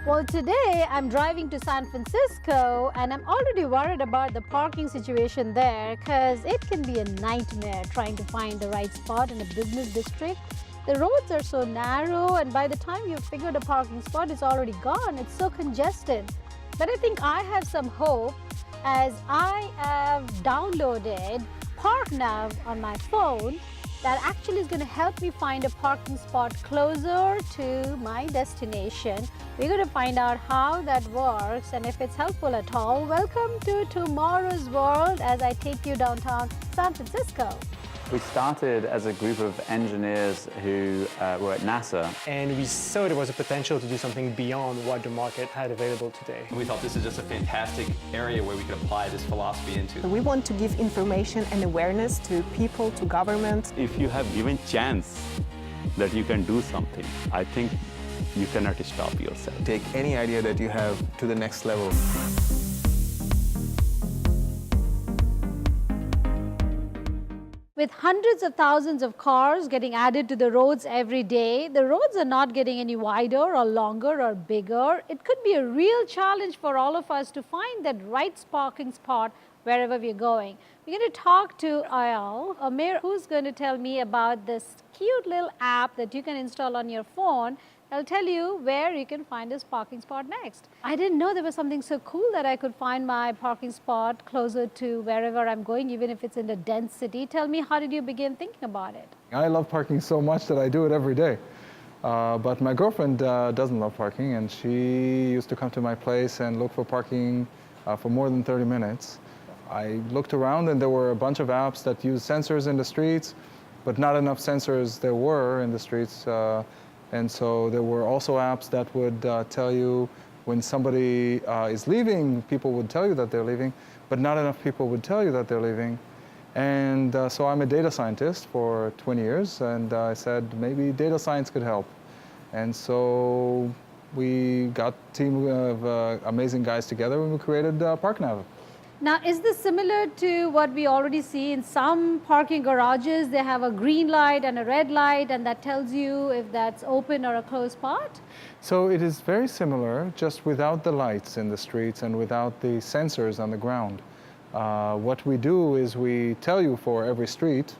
Well, today I'm driving to San Francisco and I'm already worried about the parking situation there because it can be a nightmare trying to find the right spot in a business district. The roads are so narrow and by the time you've figured a parking spot, it's already gone. It's so congested. But I think I have some hope as I have downloaded ParkNav on my phone that actually is going to help me find a parking spot closer to my destination. We're going to find out how that works and if it's helpful at all. Welcome to Tomorrow's World as I take you downtown San Francisco. We started as a group of engineers who were at NASA. And we saw there was a potential to do something beyond what the market had available today. We thought this is just a fantastic area where we could apply this philosophy into. We want to give information and awareness to people, to government. If you have given chance that you can do something, I think you cannot stop yourself. Take any idea that you have to the next level. With hundreds of thousands of cars getting added to the roads every day, the roads are not getting any wider or longer or bigger. It could be a real challenge for all of us to find that right parking spot wherever we're going. We're going to talk to Ayal Amir, who's going to tell me about this cute little app that you can install on your phone. I'll tell you where you can find this parking spot next. I didn't know there was something so cool that I could find my parking spot closer to wherever I'm going, even if it's in a dense city. Tell me, how did you begin thinking about it? I love parking so much that I do it every day. But my girlfriend doesn't love parking, and she used to come to my place and look for parking for more than 30 minutes. I looked around and there were a bunch of apps that use sensors in the streets, but not enough sensors there were in the streets. And so there were also apps that would tell you when somebody is leaving, people would tell you that they're leaving, but not enough people would tell you that they're leaving. And so I'm a data scientist for 20 years, and I said maybe data science could help. And so we got a team of amazing guys together and we created ParkNav. Now, is this similar to what we already see in some parking garages? They have a green light and a red light, and that tells you if that's open or a closed spot? So it is very similar, just without the lights in the streets and without the sensors on the ground. What we do is we tell you for every street,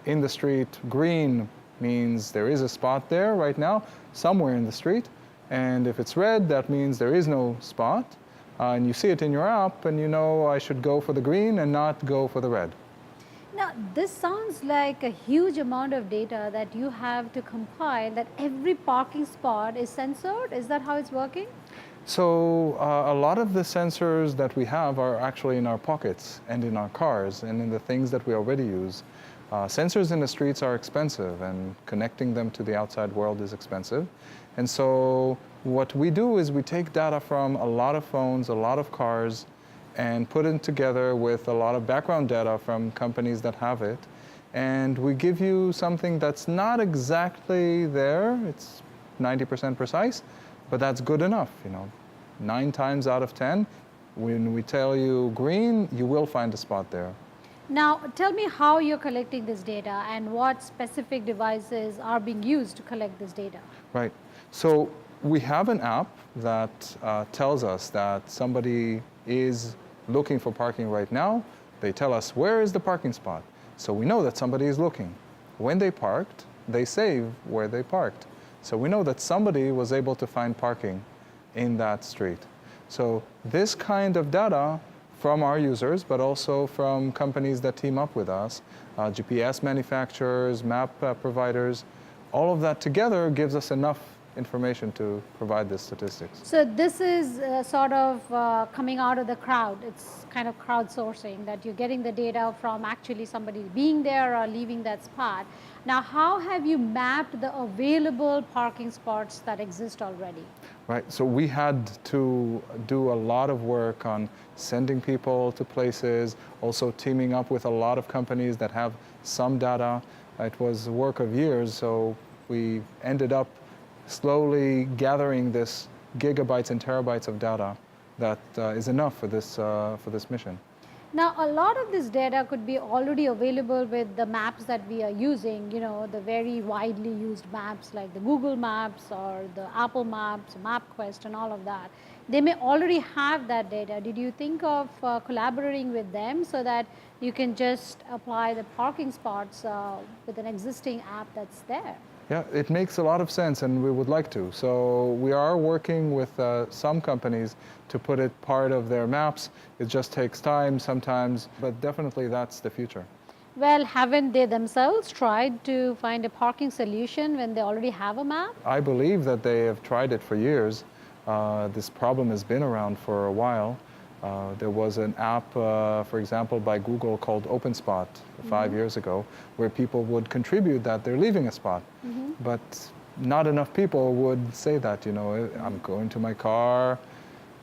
in the street, green means there is a spot there right now, somewhere in the street. And if it's red, that means there is no spot. And you see it in your app, and you know I should go for the green and not go for the red. Now, this sounds like a huge amount of data that you have to compile, that every parking spot is censored. Is that how it's working? So a lot of the sensors that we have are actually in our pockets and in our cars and in the things that we already use. Sensors in the streets are expensive, and connecting them to the outside world is expensive. And so what we do is we take data from a lot of phones, a lot of cars, and put it together with a lot of background data from companies that have it. And we give you something that's not exactly there. It's 90% precise, but that's good enough. 9 times out of 10, when we tell you green, you will find a spot there. Now, tell me how you're collecting this data and what specific devices are being used to collect this data. Right. So we have an app that tells us that somebody is looking for parking right now. They tell us, where is the parking spot? So we know that somebody is looking. When they parked, they save where they parked. So we know that somebody was able to find parking in that street. So this kind of data from our users, but also from companies that team up with us, GPS manufacturers, map providers, all of that together gives us enough information to provide the statistics. So this is sort of coming out of the crowd. It's kind of crowdsourcing, that you're getting the data from actually somebody being there or leaving that spot. Now, how have you mapped the available parking spots that exist already? Right, so we had to do a lot of work on sending people to places, also teaming up with a lot of companies that have some data. It was work of years, so we ended up slowly gathering this gigabytes and terabytes of data that is enough for this mission. Now, a lot of this data could be already available with the maps that we are using, you know, the very widely used maps like the Google Maps or the Apple Maps, MapQuest and all of that. They may already have that data. Did you think of collaborating with them so that you can just apply the parking spots with an existing app that's there? Yeah, it makes a lot of sense, and we would like to. So we are working with some companies to put it part of their maps. It just takes time sometimes, but definitely that's the future. Well, haven't they themselves tried to find a parking solution when they already have a map? I believe that they have tried it for years. This problem has been around for a while. There was an app, for example, by Google called OpenSpot 5 years ago, where people would contribute that they're leaving a spot. But not enough people would say that, you know, I'm going to my car.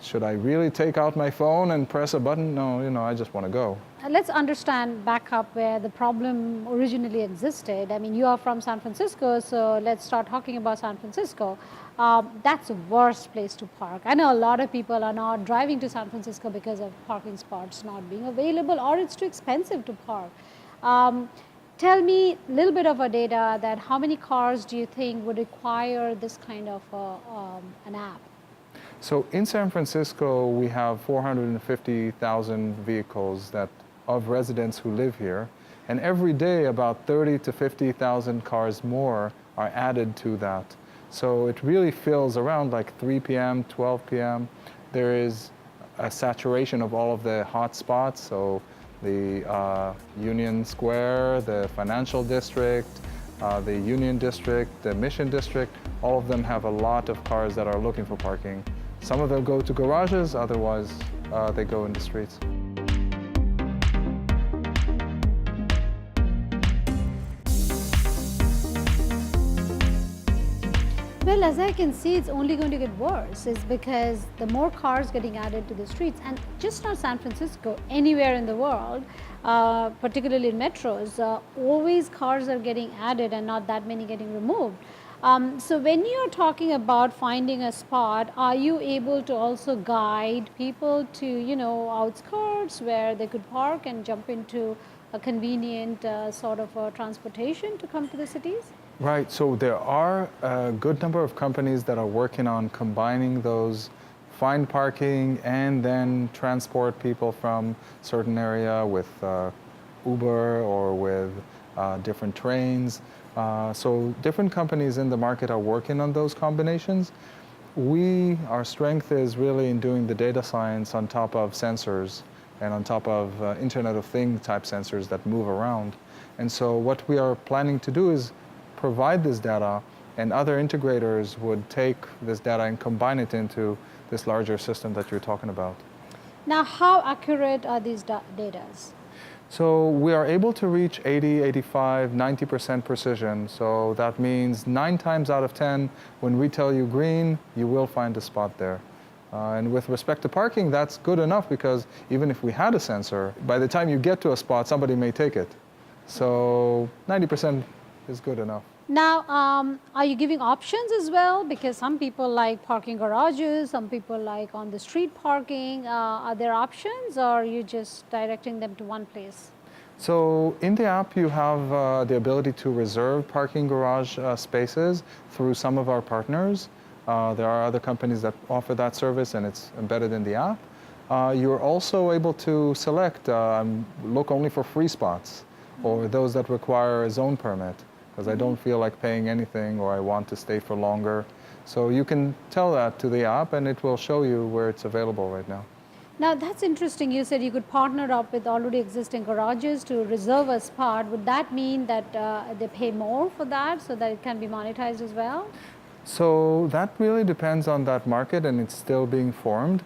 Should I really take out my phone and press a button? No, you know, I just want to go. Let's understand back up where the problem originally existed. I mean, you are from San Francisco, so let's start talking about San Francisco. That's the worst place to park. I know a lot of people are not driving to San Francisco because of parking spots not being available, or it's too expensive to park. Tell me a little bit of a data that how many cars do you think would require this kind of an app? So in San Francisco, we have 450,000 vehicles that of residents who live here, and every day about 30 to 50,000 cars more are added to that. So it really fills around like 3 p.m., 12 p.m. There is a saturation of all of the hot spots, so the Union Square, the Financial District, the Union District, the Mission District, all of them have a lot of cars that are looking for parking. Some of them go to garages, otherwise they go in the streets. Well, as I can see, it's only going to get worse. Is because the more cars getting added to the streets, and just not San Francisco, anywhere in the world, particularly in metros, always cars are getting added and not that many getting removed. So when you're talking about finding a spot, are you able to also guide people to, you know, outskirts where they could park and jump into a convenient sort of transportation to come to the cities? Right, so there are a good number of companies that are working on combining those find parking and then transport people from certain area with Uber or with different trains. So different companies in the market are working on those combinations. Our strength is really in doing the data science on top of sensors and on top of Internet of Things type sensors that move around. And so what we are planning to do is provide this data, and other integrators would take this data and combine it into this larger system that you're talking about. Now, how accurate are these data? So we are able to reach 80, 85, 90% precision. So that means 9 times out of 10, when we tell you green, you will find a spot there. And with respect to parking, that's good enough because even if we had a sensor, by the time you get to a spot, somebody may take it. So 90% is good enough. Now, are you giving options as well? Because some people like parking garages, some people like on the street parking. Are there options, or are you just directing them to one place? So in the app, you have the ability to reserve parking garage spaces through some of our partners. There are other companies that offer that service, and it's embedded in the app. You're also able to select, look only for free spots, or those that require a zone permit, because I don't feel like paying anything or I want to stay for longer. So you can tell that to the app and it will show you where it's available right now. Now that's interesting. You said you could partner up with already existing garages to reserve a spot. Would that mean that they pay more for that so that it can be monetized as well? So that really depends on that market, and it's still being formed.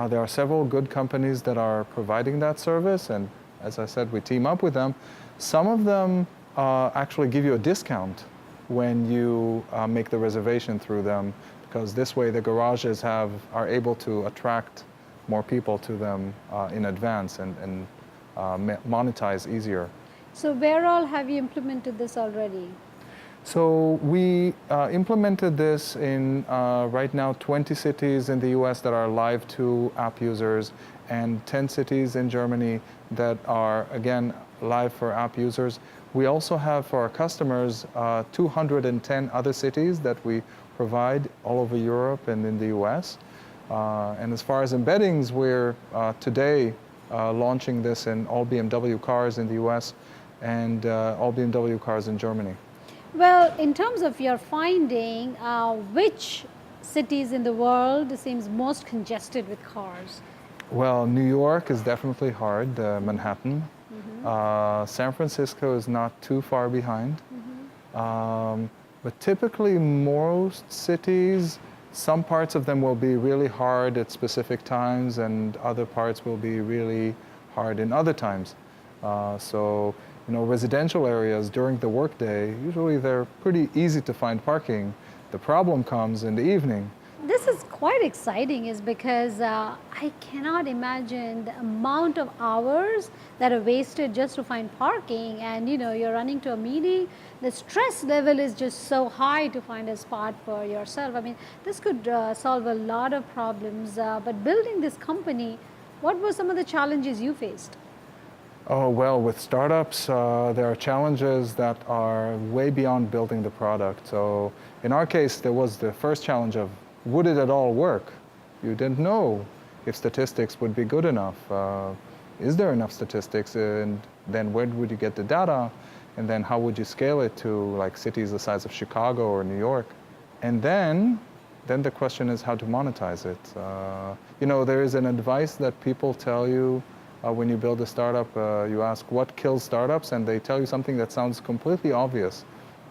There are several good companies that are providing that service, and as I said, we team up with them. Some of them actually give you a discount when you make the reservation through them, because this way the garages are able to attract more people to them in advance and monetize easier. So where all have you implemented this already? So we implemented this in right now 20 cities in the US that are live to app users and 10 cities in Germany that are, again, live for app users. We also have for our customers 210 other cities that we provide all over Europe and in the US. And as far as embeddings, we're today launching this in all BMW cars in the US and all BMW cars in Germany. Well, in terms of your finding, which cities in the world seems most congested with cars? Well, New York is definitely hard, Manhattan. San Francisco is not too far behind. But typically most cities, some parts of them will be really hard at specific times and other parts will be really hard in other times. So, you know, residential areas during the workday, usually they're pretty easy to find parking. The problem comes in the evening. This is quite exciting is because I cannot imagine the amount of hours that are wasted just to find parking, and you know, you're running to a meeting, the stress level is just so high to find a spot for yourself. I mean, this could solve a lot of problems, but building this company, what were some of the challenges you faced? Oh, well, with startups, there are challenges that are way beyond building the product. So in our case, there was the first challenge of, would it at all work? You didn't know if statistics would be good enough. Is there enough statistics? And then where would you get the data? And then how would you scale it to like cities the size of Chicago or New York? And then the question is how to monetize it. You know, there is an advice that people tell you when you build a startup. You ask what kills startups, and they tell you something that sounds completely obvious,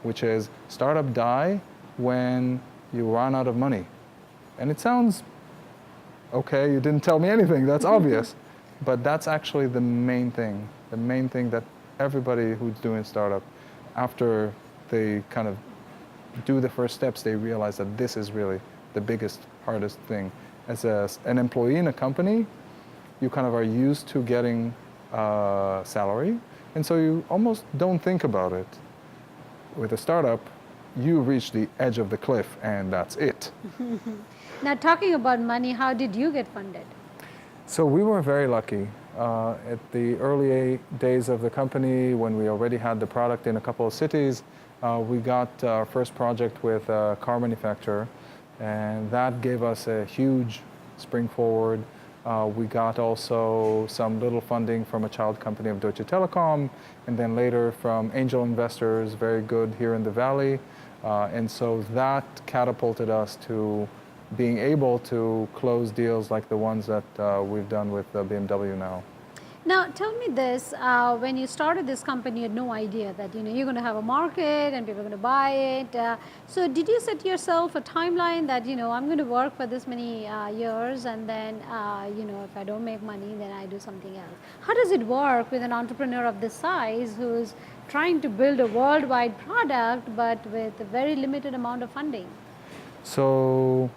which is startup die when you run out of money. And it sounds, okay, you didn't tell me anything, that's obvious. But that's actually the main thing that everybody who's doing startup, after they kind of do the first steps, they realize that this is really the biggest, hardest thing. As an employee in a company, you kind of are used to getting salary, and so you almost don't think about it. With a startup, you reach the edge of the cliff, and that's it. Now, talking about money, how did you get funded? So we were very lucky. At the early days of the company, when we already had the product in a couple of cities, we got our first project with a car manufacturer, and that gave us a huge spring forward. We got also some little funding from a child company of Deutsche Telekom, and then later from angel investors, very good here in the Valley. And so that catapulted us to being able to close deals like the ones that we've done with BMW now. Now, tell me this, when you started this company, you had no idea that, you know, you're going to have a market and people are going to buy it. So did you set yourself a timeline that, you know, I'm going to work for this many years, and then, you know, if I don't make money, then I do something else? How does it work with an entrepreneur of this size who's trying to build a worldwide product, but with a very limited amount of funding? So,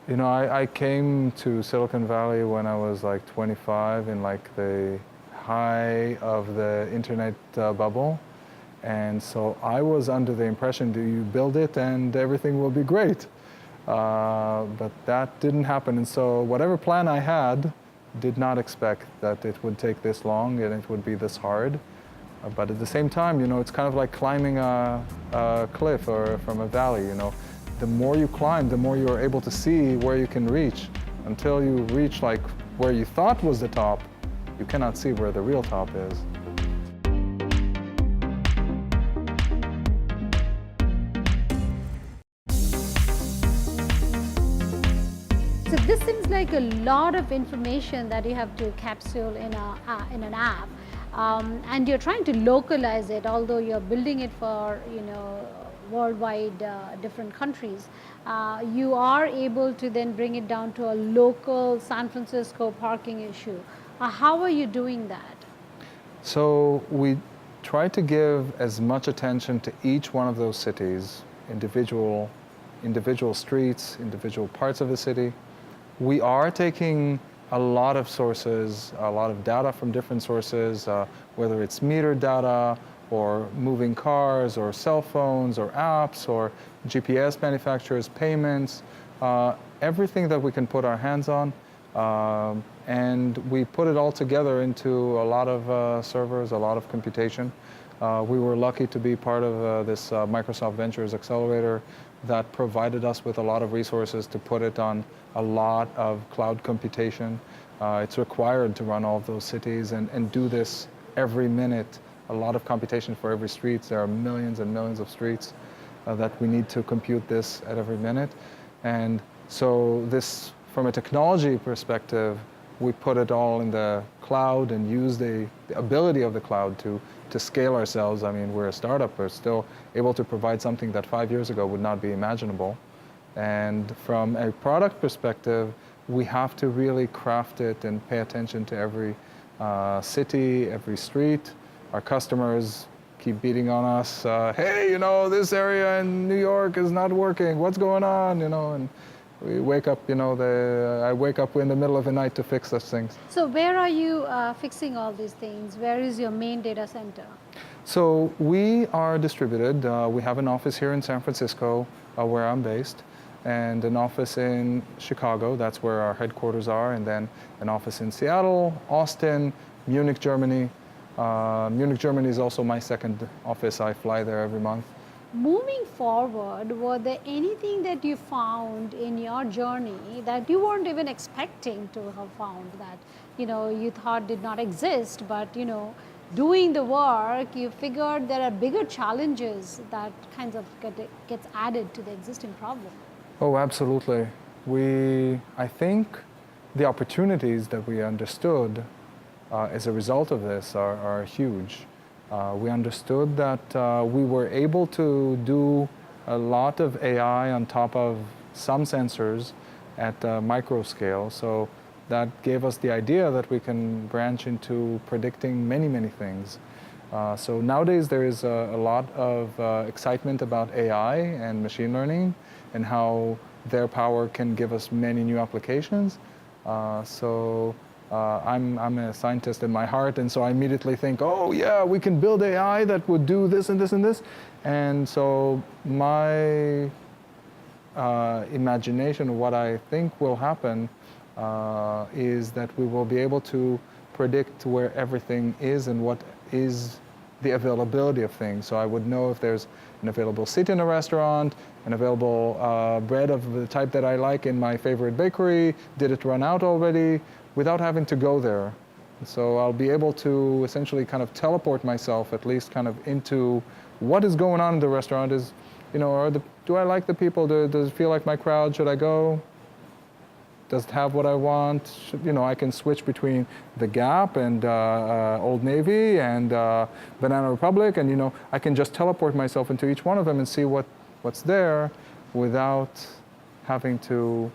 you know, I came to Silicon Valley when I was like 25 in like the high of the internet bubble. And so I was under the impression, do you build it and everything will be great? But that didn't happen. And so whatever plan I had, did not expect that it would take this long and it would be this hard. But at the same time, you know, it's kind of like climbing a cliff or from a valley, you know. The more you climb, the more you're able to see where you can reach. Until you reach like where you thought was the top, you cannot see where the real top is. So this seems like a lot of information that you have to capsule in an app, and you're trying to localize it, although you're building it for, you know, worldwide different countries. You are able to then bring it down to a local San Francisco parking issue. How are you doing that? So we try to give as much attention to each one of those cities, individual streets, individual parts of the city. We are taking a lot of sources, a lot of data from different sources, whether it's meter data or moving cars, or cell phones, or apps, or GPS manufacturers, payments, everything that we can put our hands on. And we put it all together into a lot of servers, a lot of computation. We were lucky to be part of this Microsoft Ventures Accelerator that provided us with a lot of resources to put it on a lot of cloud computation. It's required to run all of those cities and do this every minute. A lot of computation for every street. There are millions and millions of streets that we need to compute this at every minute. And so this, from a technology perspective, we put it all in the cloud and use the ability of the cloud to scale ourselves. I mean, we're a startup. We're still able to provide something that 5 years ago would not be imaginable. And from a product perspective, we have to really craft it and pay attention to every city, every street. Our customers keep beating on us. Hey, you know, this area in New York is not working. What's going on? You know, and we wake up, you know, I wake up in the middle of the night to fix those things. So where are you fixing all these things? Where is your main data center? So we are distributed. We have an office here in San Francisco, where I'm based, and an office in Chicago. That's where our headquarters are, and then an office in Seattle, Austin, Munich, Germany. Munich, Germany is also my second office. I fly there every month. Moving forward, were there anything that you found in your journey that you weren't even expecting to have found, that, you know, you thought did not exist, but, you know, doing the work, you figured there are bigger challenges that kind of gets added to the existing problem? Oh, absolutely. I think the opportunities that we understood as a result of this are huge. We understood that we were able to do a lot of AI on top of some sensors at micro scale. So that gave us the idea that we can branch into predicting many, many things. So nowadays there is a lot of excitement about AI and machine learning and how their power can give us many new applications. I'm a scientist in my heart, and so I immediately think, oh yeah, we can build AI that would do this and this and this. And so my imagination of what I think will happen is that we will be able to predict where everything is and what is the availability of things. So I would know if there's an available seat in a restaurant, an available bread of the type that I like in my favorite bakery, did it run out already, without having to go there. So I'll be able to essentially kind of teleport myself at least kind of into what is going on in the restaurant. Is, you know, do I like the people? Does it feel like my crowd? Should I go? Does it have what I want? You know, I can switch between the Gap and Old Navy and Banana Republic, and, you know, I can just teleport myself into each one of them and see what's there without having to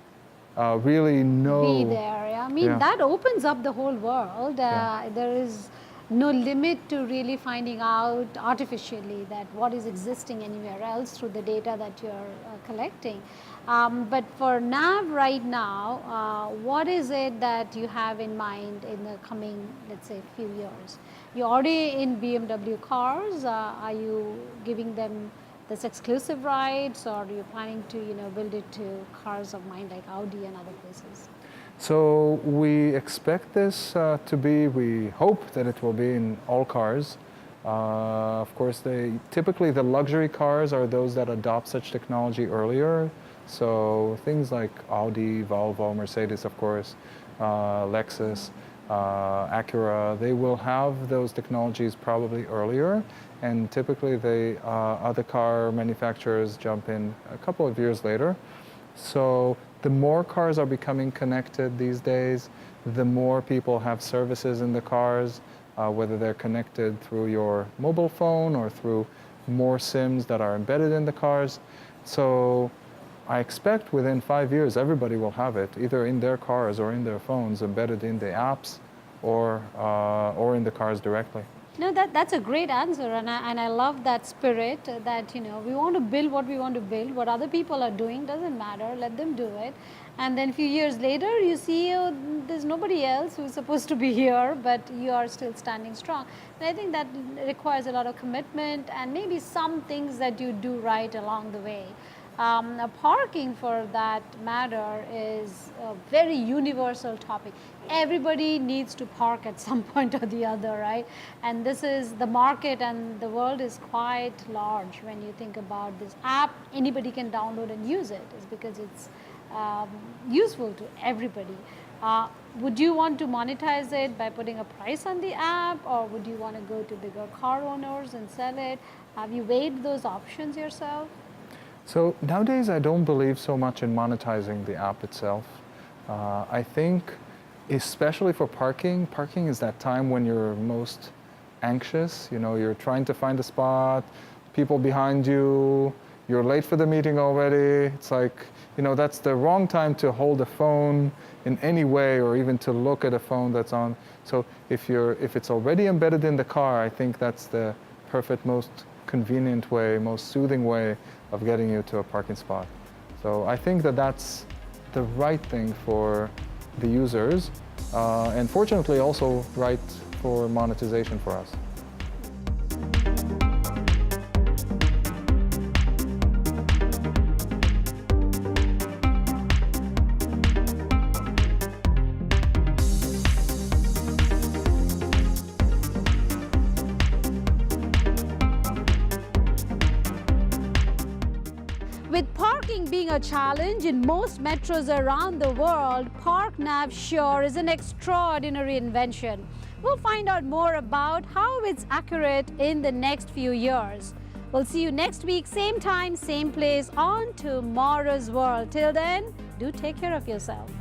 really know. Be there, yeah. I mean, that opens up the whole world. There is no limit to really finding out artificially that what is existing anywhere else through the data that you're collecting. But for Nav right now, what is it that you have in mind in the coming, let's say, few years? You're already in BMW cars. Are you giving them this exclusive rights, or are you planning to, you know, build it to cars of mine like Audi and other places? So we expect this to be, we hope that it will be in all cars. Of course, typically the luxury cars are those that adopt such technology earlier. So things like Audi, Volvo, Mercedes, of course, Lexus, Acura, they will have those technologies probably earlier. And typically the other car manufacturers jump in a couple of years later. So the more cars are becoming connected these days, the more people have services in the cars, whether they're connected through your mobile phone or through more SIMs that are embedded in the cars. So I expect within 5 years, everybody will have it, either in their cars or in their phones, embedded in the apps or in the cars directly. No, that's a great answer, and I love that spirit that we want to build what we want to build. What other people are doing doesn't matter. Let them do it, and then a few years later, you see there's nobody else who's supposed to be here, but you are still standing strong. And I think that requires a lot of commitment and maybe some things that you do right along the way. Parking, for that matter, is a very universal topic. Everybody needs to park at some point or the other, right? And this is the market, and the world is quite large when you think about this app. Anybody can download and use it. It's because it's useful to everybody. Would you want to monetize it by putting a price on the app, or would you want to go to bigger car owners and sell it? Have you weighed those options yourself? So nowadays, I don't believe so much in monetizing the app itself. I think, especially for parking is that time when you're most anxious. You're trying to find a spot, people behind you, you're late for the meeting already. It's like, that's the wrong time to hold a phone in any way, or even to look at a phone that's on. So if it's already embedded in the car, I think that's the perfect, most convenient way, most soothing way of getting you to a parking spot. So I think that's the right thing for the users, and fortunately also right for monetization for us. With parking being a challenge in most metros around the world, ParkNav sure is an extraordinary invention. We'll find out more about how it's accurate in the next few years. We'll see you next week, same time, same place on Tomorrow's World. Till then, do take care of yourself.